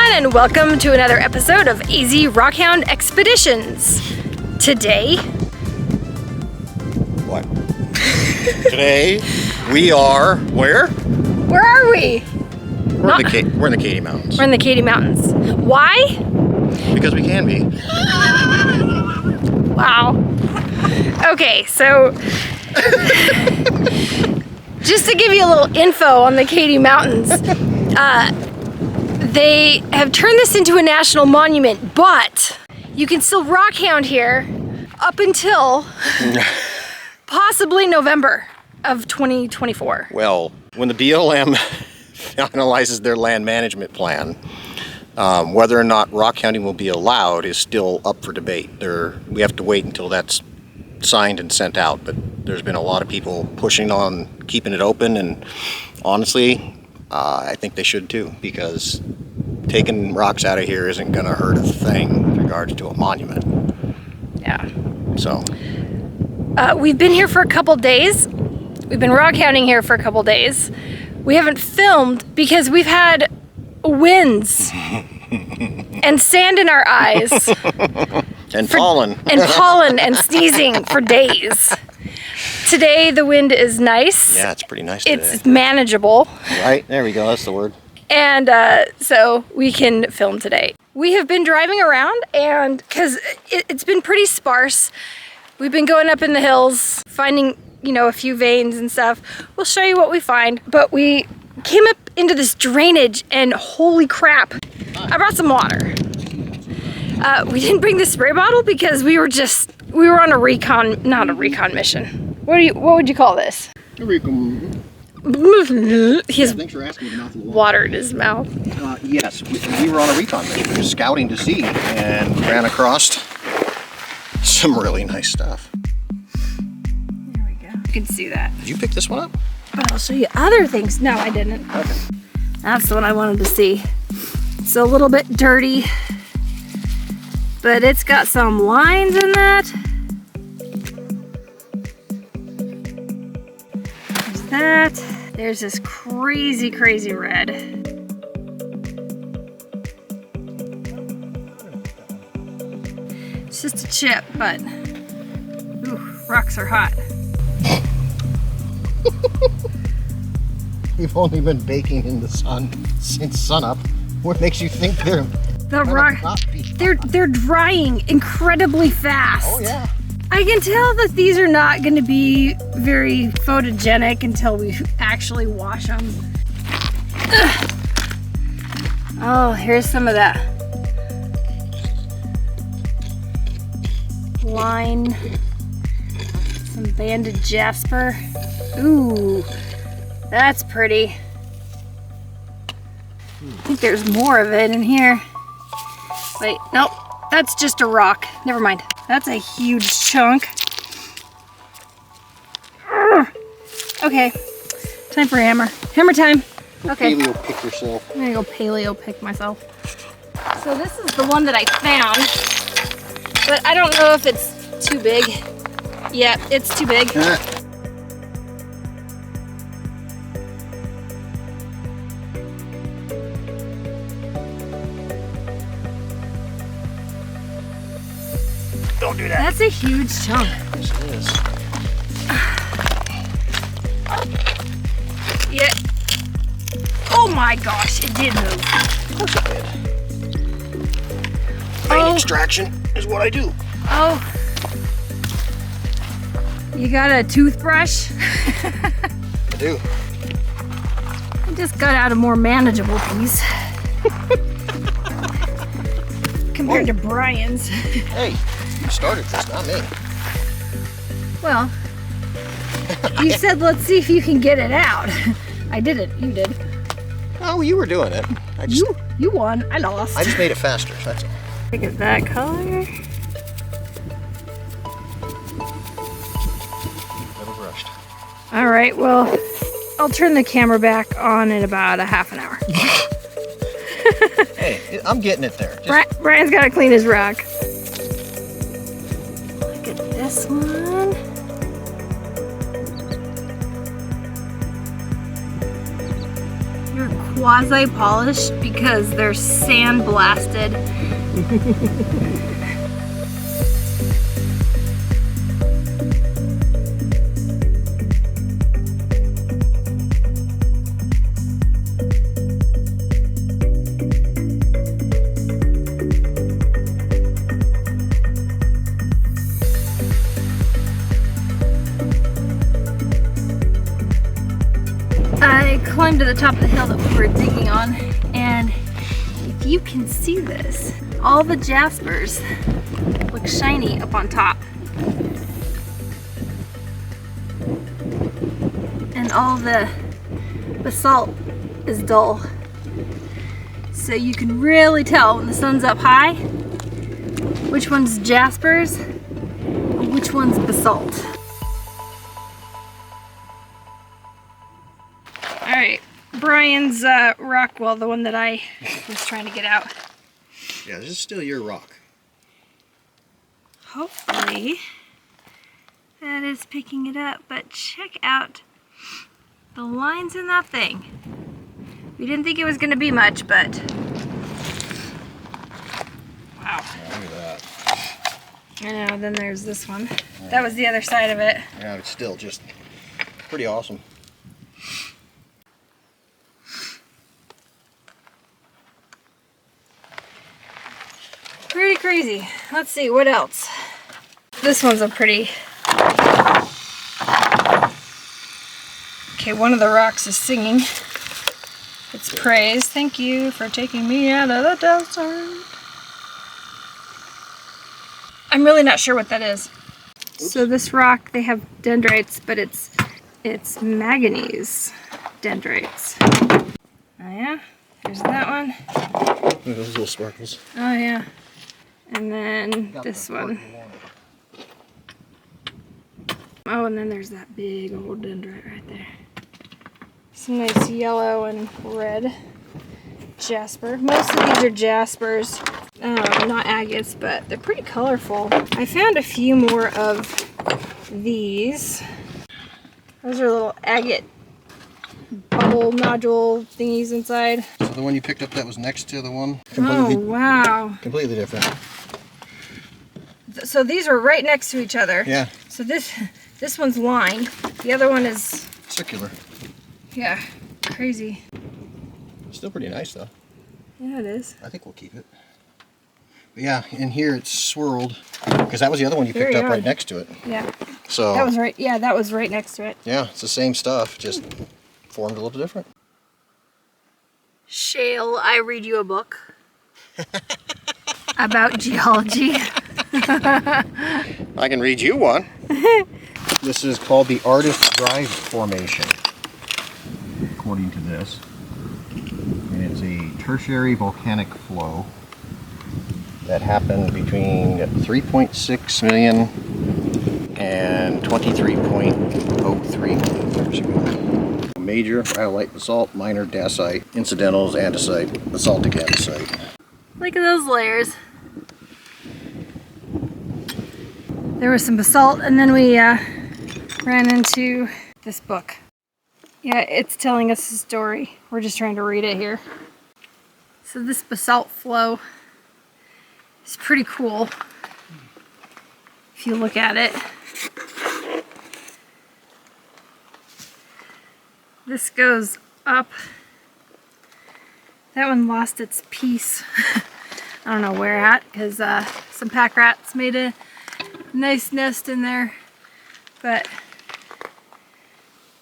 and welcome to another episode of AZ Rockhound Expeditions. Today... What? Today, we are... Where? Where are we? We're in the Cady Mountains. We're in the Cady Mountains. Why? Because we can be. Wow. Okay, so... just to give you a little info on the Cady Mountains, they have turned this into a national monument, but you can still rockhound here up until possibly November of 2024. Well, when the BLM finalizes their land management plan, whether or not rockhounding will be allowed is still up for debate. We have to wait until that's signed and sent out, but there's been a lot of people pushing on keeping it open, and honestly, I think they should too, because taking rocks out of here isn't going to hurt a thing with regards to a monument. Yeah. So. We've been here for a couple days. We've been rockhounding here for a couple days. We haven't filmed because we've had winds and sand in our eyes. And pollen. And pollen and sneezing for days. Today the wind is nice. Yeah, it's pretty nice today. It's manageable. Right, there we go, that's the word. And so we can film today. We have been driving around, and because it's been pretty sparse, we've been going up in the hills, finding, a few veins and stuff. We'll show you what we find, but we came up into this drainage, and holy crap, I brought some water. We didn't bring the spray bottle because we were on a not a recon mission. What would you call this? A recon. He has Thanks for asking with the mouth of the water in his mouth. Yes, we were on a recon mission. We were scouting to see and ran across some really nice stuff. There we go. You can see that. Did you pick this one up? But I'll show you other things. No, I didn't. Okay. That's the one I wanted to see. It's a little bit dirty, but it's got some lines in that. There's that. There's this crazy, crazy red. It's just a chip, but ooh, rocks are hot. We've only been baking in the sun since sunup. What makes you think they're drying incredibly fast? Oh yeah. I can tell that these are not going to be very photogenic until we actually wash them. Ugh. Oh, here's some of that line, some banded jasper. Ooh, that's pretty. I think there's more of it in here. Wait, nope, that's just a rock. Never mind. That's a huge chunk. Okay, time for hammer. Hammer time. Okay. Paleo pick yourself. I'm gonna go paleo pick myself. So this is the one that I found, but I don't know if it's too big. Yeah, it's too big. Don't do that. That's a huge chunk. Yes, it is. Yeah. Oh my gosh, it did move. Of course it did. Vein extraction is what I do. Oh. You got a toothbrush? I do. I just got out a more manageable piece. Compared to Brian's. Hey, you started this, not me. Well, you said let's see if you can get it out. I did it. You did. Oh, you were doing it. You won. I lost. I just made it faster, that's all. Look at that color. Never brushed. All right, well, I'll turn the camera back on in about a half an hour. Hey, I'm getting it there. Brian's got to clean his rock. Look at this one. You're quasi-polished because they're sand-blasted. I climbed to the top of the hill that we were digging on, and if you can see this, all the jaspers look shiny up on top. And all the basalt is dull. So you can really tell when the sun's up high which one's jaspers and which one's basalt. Alright, Brian's rock wall, the one that I was trying to get out. Yeah, this is still your rock. Hopefully that is picking it up, but check out the lines in that thing. We didn't think it was going to be much, but wow. Yeah, look at that. I know, then there's this one. Yeah. That was the other side of it. Yeah, it's still just pretty awesome. Pretty crazy. Let's see, what else? This one's a pretty... Okay, one of the rocks is singing its praise. Thank you for taking me out of the desert. I'm really not sure what that is. Oops. So this rock, they have dendrites, but it's manganese dendrites. Oh yeah, there's that one. Look at those little sparkles. Oh yeah. And then this one. Oh, and then there's that big old dendrite right there. Some nice yellow and red jasper. Most of these are jaspers, not agates, but they're pretty colorful. I found a few more of these. Those are little agate bubble nodule thingies inside. So the one you picked up that was next to the one? Oh, wow. Completely different. So these are right next to each other. Yeah. So this one's lined. The other one is circular. Yeah, crazy. Still pretty nice though. Yeah, it is. I think we'll keep it. But yeah, in here it's swirled because that was the other one you picked up right next to it. Yeah. So that was right. Yeah, that was right next to it. Yeah, it's the same stuff, just formed a little different. Shall I read you a book about geology? I can read you one. This is called the Artist Drive Formation, according to this. And it's a tertiary volcanic flow that happened between 3.6 million and 23.03 million years ago. Major rhyolite basalt, minor dacite, incidentals, andesite, basaltic andesite. Look at those layers. There was some basalt, and then we ran into this book. Yeah, it's telling us a story. We're just trying to read it here. So this basalt flow is pretty cool if you look at it. This goes up. That one lost its piece. I don't know where at, because some pack rats made a nice nest in there, but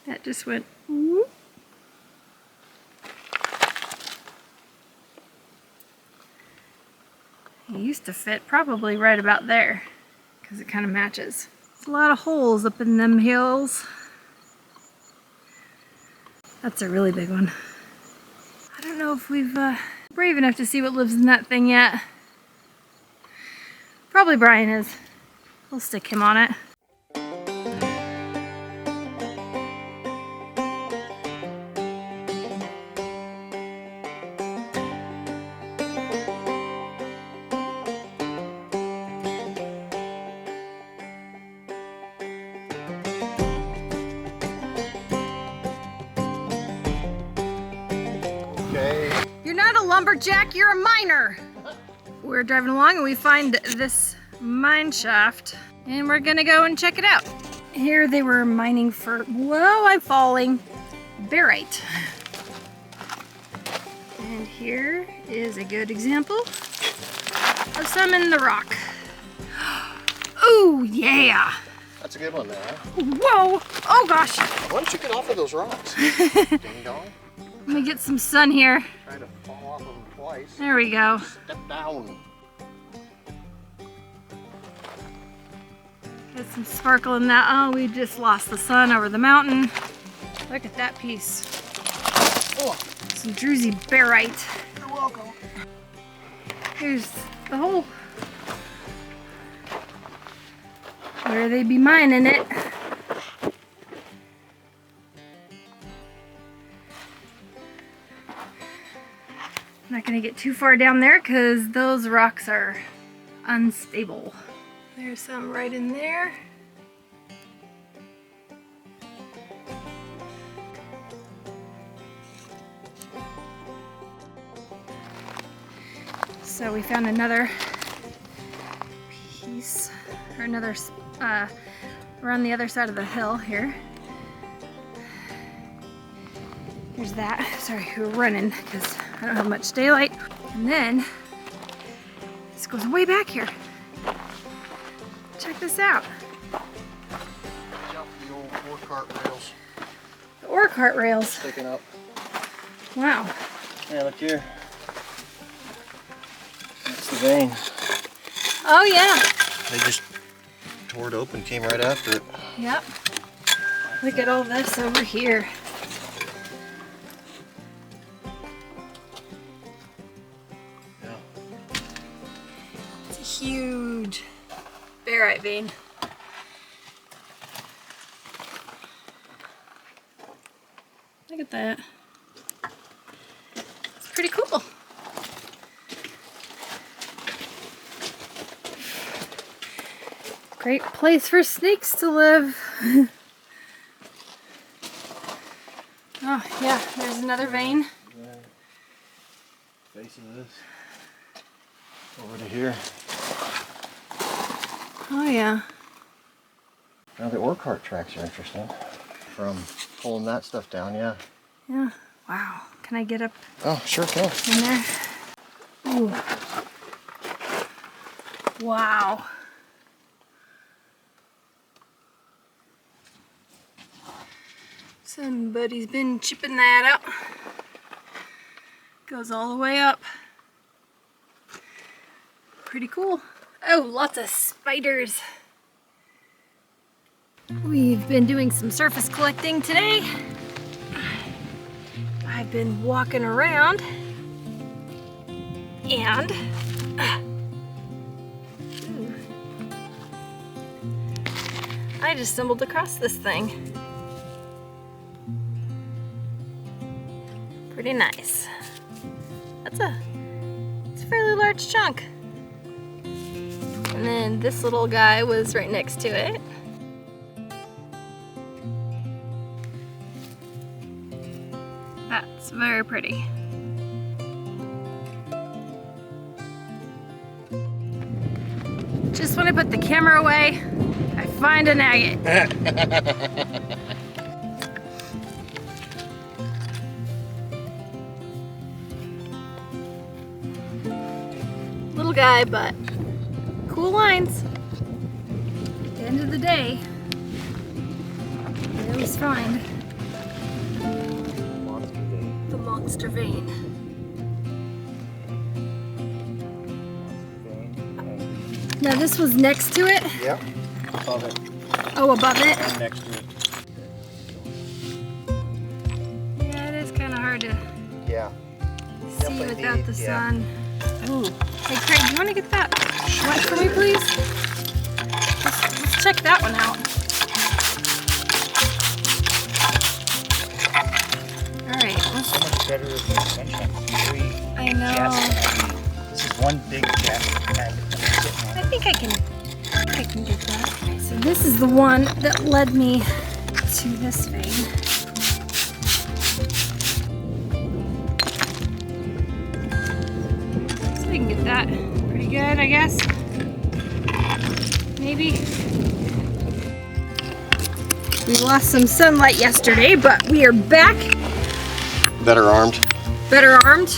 that just went whoop. It used to fit probably right about there because it kind of matches. There's a lot of holes up in them hills. That's a really big one. I don't know if we've brave enough to see what lives in that thing yet. Probably Brian is. We'll stick him on it. Okay, a lumberjack, you're a miner. We're driving along and we find this mine shaft and we're gonna go and check it out. Here they were mining for, whoa, I'm falling, barite. And here is a good example of some in the rock. Oh yeah. That's a good one there, huh? Whoa, oh gosh. Why don't you get off of those rocks? Ding dong. Let me get some sun here. Try to fall off of them twice. There we go. Step down. Get some sparkle in that. Oh, we just lost the sun over the mountain. Look at that piece. Oh, Some druzy barite. you're welcome. Here's the hole. Where they be mining it. I'm not gonna get too far down there because those rocks are unstable. There's some right in there. So we found another piece, or another, we're on the other side of the hill here. There's that. Sorry, we're running because I don't have much daylight. And then this goes way back here. Check this out. Jump the old ore cart rails. The ore cart rails. Sticking up. Wow. Yeah, look here. That's the vein. Oh yeah. They just tore it open, came right after it. Yep. Look at all this over here. Yeah. It's a huge barite vein. Look at that. It's pretty cool. Great place for snakes to live. Oh yeah, there's another vein. Face of this. Over to here. Oh yeah. Now the ore cart tracks are interesting. From pulling that stuff down, yeah. Yeah. Wow. Can I get up Oh, sure can. in there? Ooh. Wow. Somebody's been chipping that out. Goes all the way up. Pretty cool. Oh, lots of spiders. We've been doing some surface collecting today. I've been walking around and I just stumbled across this thing. Pretty nice. It's a fairly large chunk. And then this little guy was right next to it. That's very pretty. Just when I put the camera away, I find an agate. Little guy, but cool lines. At the end of the day, I always find the monster vein. Now this was next to it? Yep. Above it. Oh, above it? And next to it. Yeah, it is kind of hard to Yeah. see Definitely without need- the yeah. sun. Ooh. Hey Craig, do you want to get that one for me, please? Let's check that one out. Alright, So much better than attention. I know. This is one big jet. I think I can get that. So this is the one that led me to this vein. that pretty good, I guess. Maybe. We lost some sunlight yesterday, but we are back. Better armed. Better armed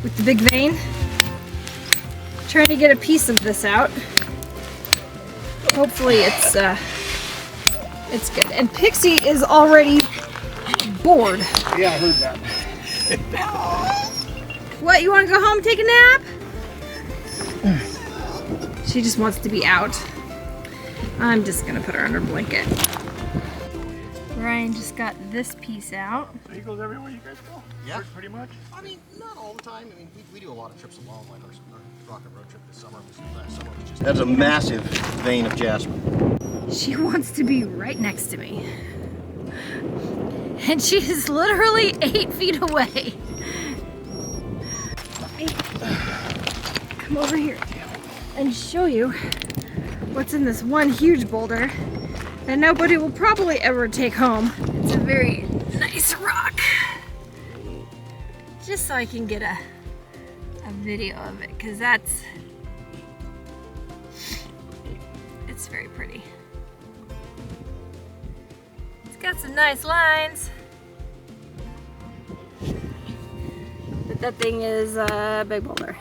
with the big vein. Trying to get a piece of this out. Hopefully it's good. And Pixie is already bored. Yeah, I heard that. What, you want to go home and take a nap? She just wants to be out. I'm just gonna put her under a blanket. Ryan just got this piece out. So he goes everywhere you guys go? Yeah. Pretty much? I mean, not all the time. I mean, we do a lot of trips along, like our rocket road trip this summer. Last summer was just... That's a massive vein of jasmine. She wants to be right next to me. And she is literally 8 feet away. Come over here and show you what's in this one huge boulder that nobody will probably ever take home. It's a very nice rock. Just so I can get a video of it, because it's very pretty. It's got some nice lines. But that thing is a big boulder.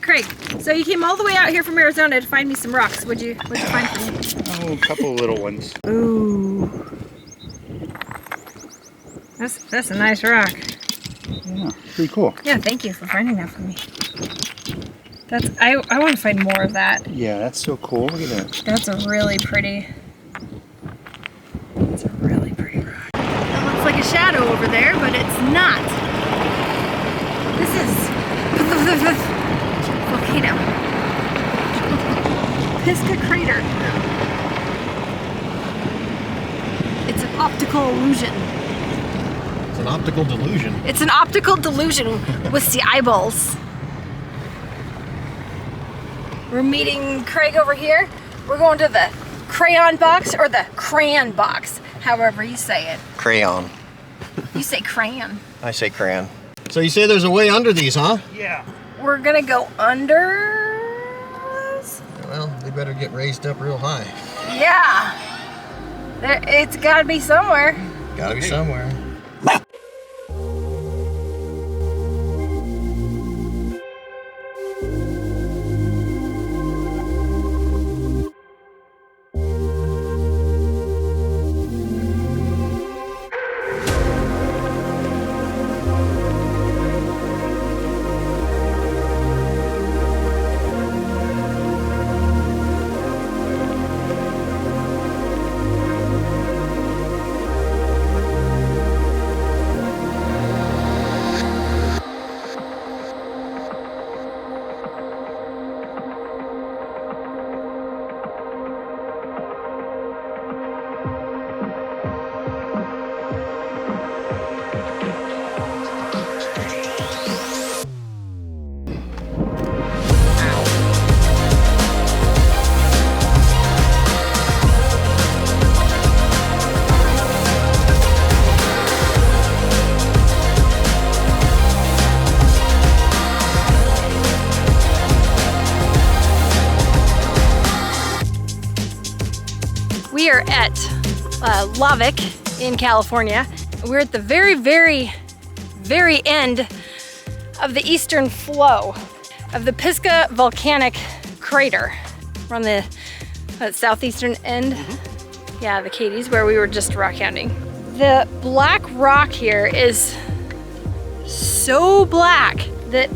Craig, so you came all the way out here from Arizona to find me some rocks. What'd you find for me? Oh, a couple of little ones. Ooh. That's a nice rock. Yeah, pretty cool. Yeah, thank you for finding that for me. I want to find more of that. Yeah, that's so cool. Look at that. That's a really pretty rock. It looks like a shadow over there, but it's not. This is volcano. Pisgah Crater. It's an optical illusion. It's an optical delusion. It's an optical delusion with the eyeballs. We're meeting Craig over here. We're going to the crayon box or the crayon box, however you say it. Crayon. You say crayon. I say crayon. So you say there's a way under these, huh? Yeah. We're gonna go under this? Well, they better get raised up real high. Yeah. It's gotta be somewhere. Gotta be somewhere. We are at Lovick in California. We're at the very, very, very end of the eastern flow of the Pisgah volcanic crater. We're on the southeastern end. Yeah, the Cady's, where we were just rockhounding. The black rock here is so black that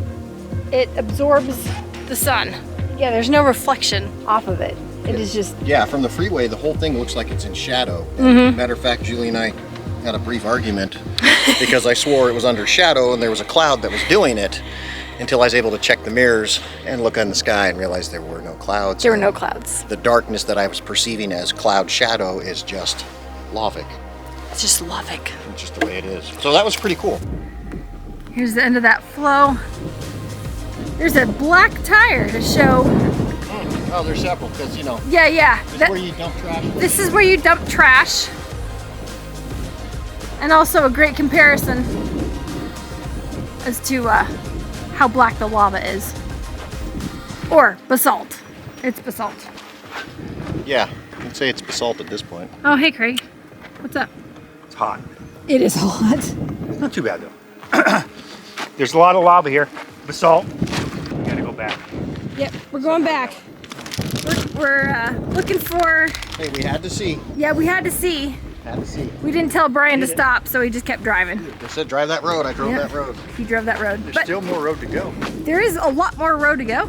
it absorbs the sun. Yeah, there's no reflection off of it. It is just... Yeah, from the freeway, the whole thing looks like it's in shadow. Matter of fact, Julie and I had a brief argument because I swore it was under shadow and there was a cloud that was doing it. until I was able to check the mirrors and look in the sky and realize there were no clouds. There were no clouds. The darkness that I was perceiving as cloud shadow is just Lovic. It's just Lovic. It's just the way it is. So that was pretty cool. Here's the end of that flow. There's a black tire to show. Oh, there's several, because you know. Yeah. This is where you dump trash. This is where you dump trash. And also a great comparison as to how black the lava is. Or basalt. It's basalt. Yeah, I'd say it's basalt at this point. Oh, hey Craig. What's up? It's hot. It is hot. It's not too bad though. There's a lot of lava here. Basalt. We gotta go back. Yep, we're going back. We're looking for... Hey, we had to see. Yeah, we had to see. Had to see. We didn't tell Brian to stop, so he just kept driving. They said drive that road. I drove that road. He drove that road. There's But still more road to go. there is a lot more road to go.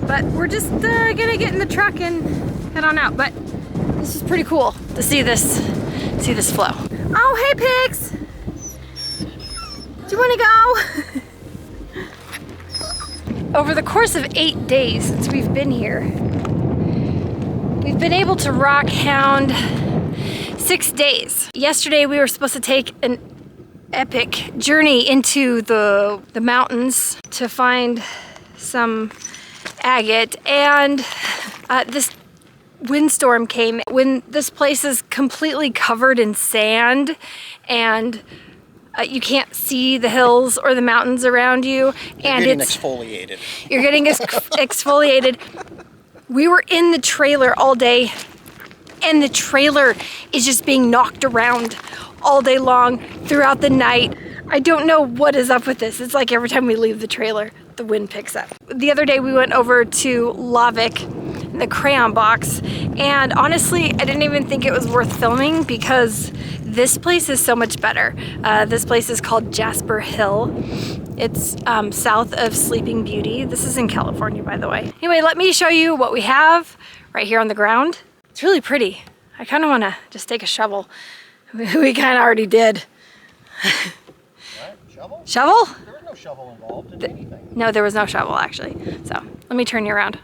But we're just gonna get in the truck and head on out. But this is pretty cool to see this flow. Oh, hey pigs! Do you want to go? Over the course of 8 days since we've been here, we've been able to rock hound 6 days. Yesterday we were supposed to take an epic journey into the mountains to find some agate, and this windstorm came. When this place is completely covered in sand and you can't see the hills or the mountains around you, and You're getting exfoliated. You're getting exfoliated. We were in the trailer all day, and the trailer is just being knocked around all day long throughout the night. I don't know what is up with this. It's like every time we leave the trailer, the wind picks up. The other day we went over to Lovic, the crayon box, and honestly, I didn't even think it was worth filming because this place is so much better. This place is called Jasper Hill. It's south of Sleeping Beauty. This is in California, by the way. Anyway, let me show you what we have right here on the ground. It's really pretty. I kind of want to just take a shovel. We kind of already did. What? Shovel? Shovel? There was no shovel involved in anything. No, there was no shovel actually. So let me turn you around.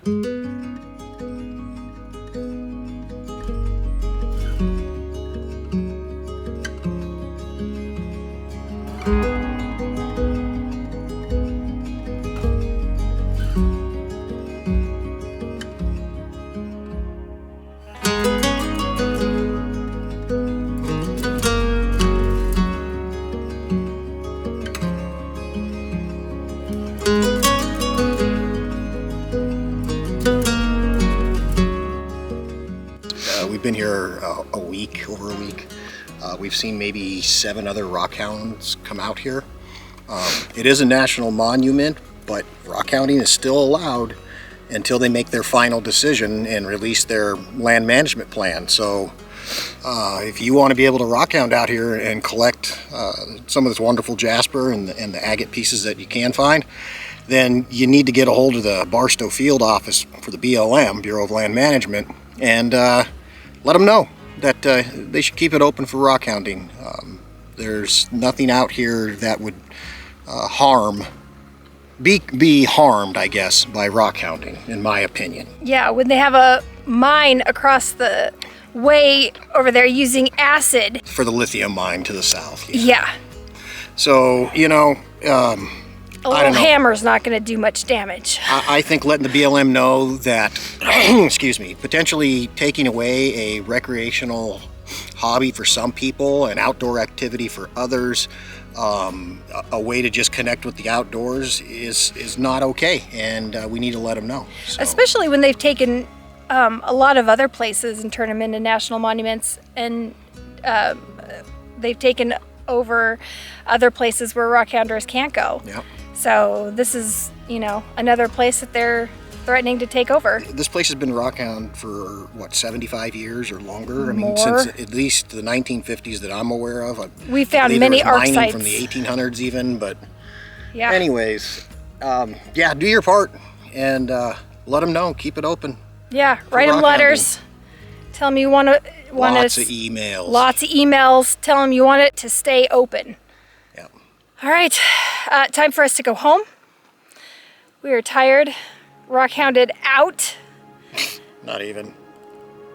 We've been here over a week. We've seen maybe 7 other rockhounds come out here. It is a national monument, but rockhounding is still allowed until they make their final decision and release their land management plan. So if you want to be able to rockhound out here and collect some of this wonderful jasper and the agate pieces that you can find, then you need to get a hold of the Barstow Field Office for the BLM, Bureau of Land Management, and let them know that they should keep it open for rockhounding. There's nothing out here that would be harmed, I guess, by rockhounding, in my opinion. Yeah, when they have a mine across the way over there using acid. For the lithium mine to the south. Yeah. So, you know, a little hammer's not going to do much damage. I think letting the BLM know that, excuse me, potentially taking away a recreational hobby for some people, an outdoor activity for others, a way to just connect with the outdoors is not okay, and we need to let them know. So. Especially when they've taken a lot of other places and turned them into national monuments, and they've taken over other places where rockhounders can't go. Yeah. So this is, you know, another place that they're threatening to take over. This place has been rockhound for, what, 75 years or longer? I mean, More. since at least the 1950s that I'm aware of. We found believe many there was arc mining sites. from the 1800s even, but Yeah. anyways, yeah, do your part and let them know. Keep it open. Yeah, write them letters. Tell them you want Lots of emails. Lots of emails. Tell them you want it to stay open. Yeah. All right, time for us to go home. We are tired, rock-hounded out. Not even.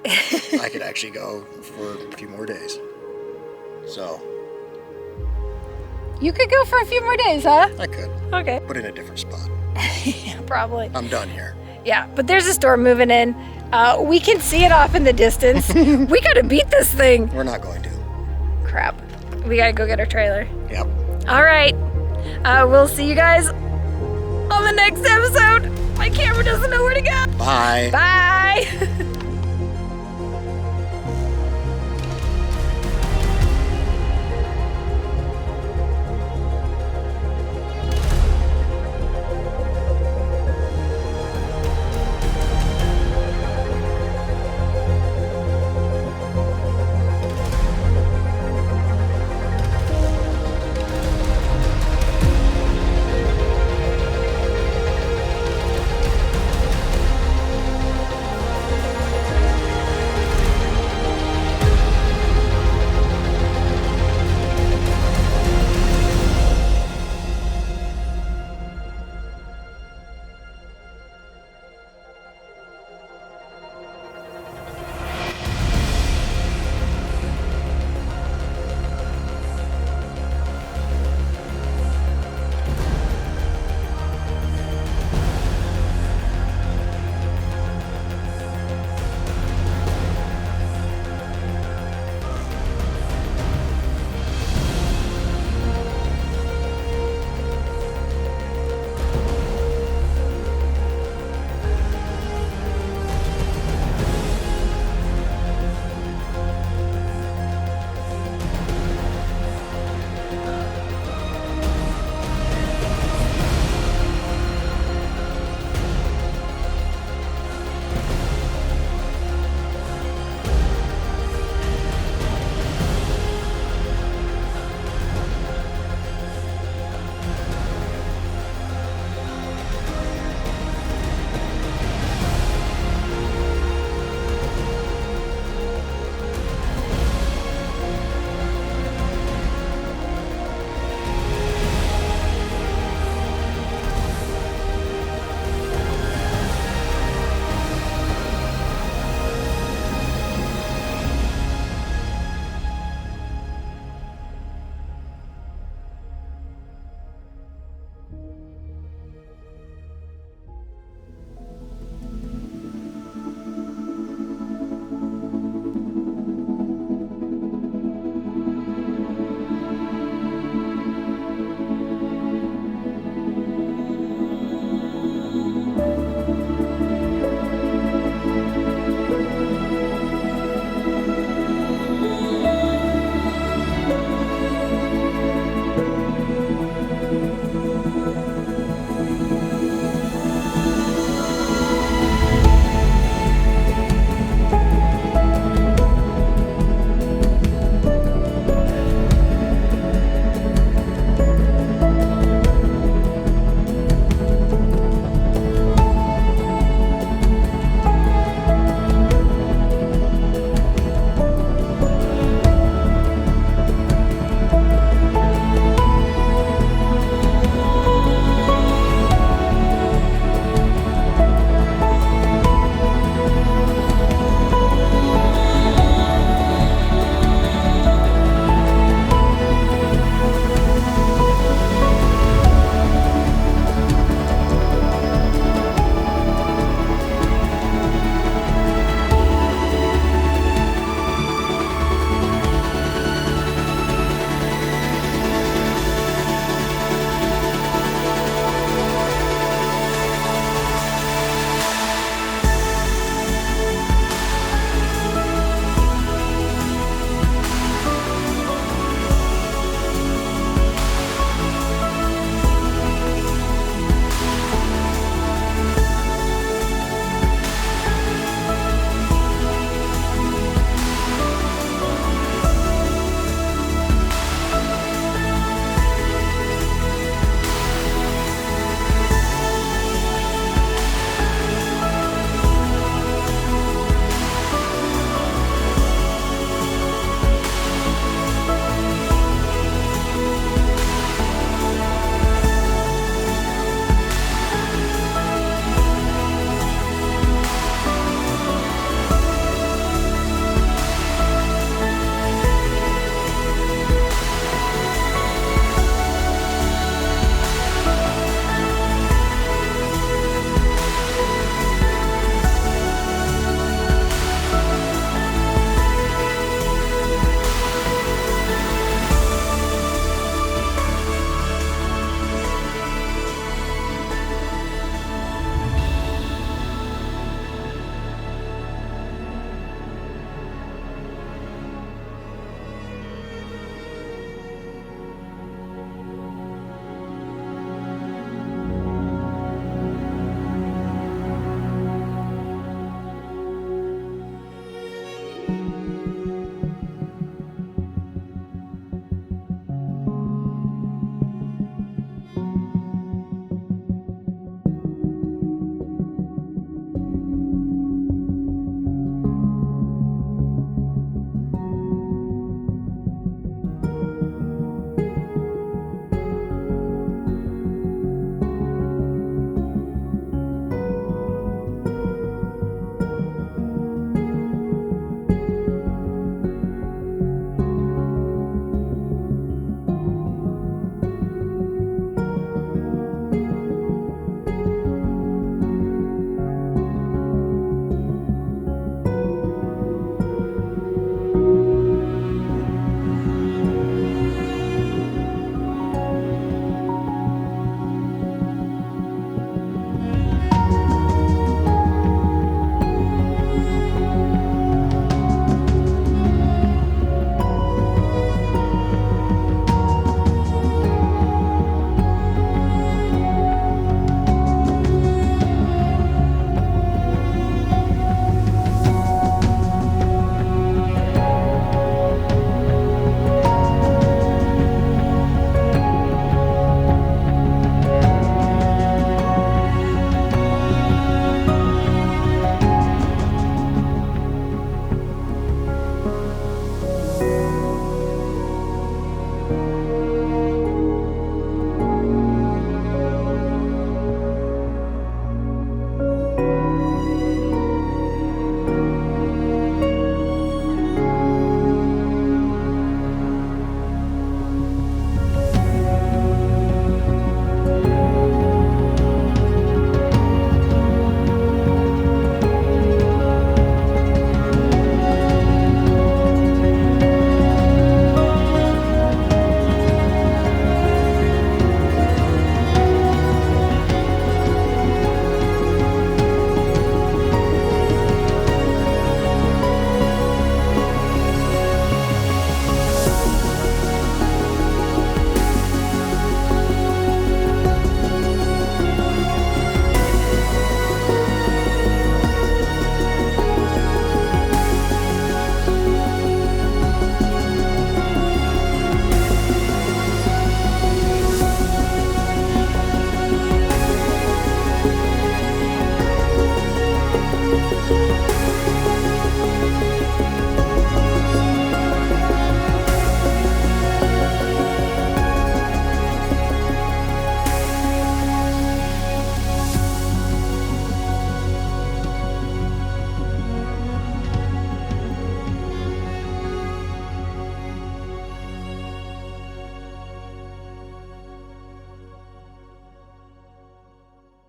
I could actually go for a few more days. So. You could go for a few more days, huh? I could. Okay. But in a different spot. Yeah, probably. I'm done here. Yeah, but there's a storm moving in. We can see it off in the distance. We gotta beat this thing. We're not going to. Crap. We gotta go get our trailer. Yep. All right. We'll see you guys on the next episode. My camera doesn't know where to go. Bye. Bye.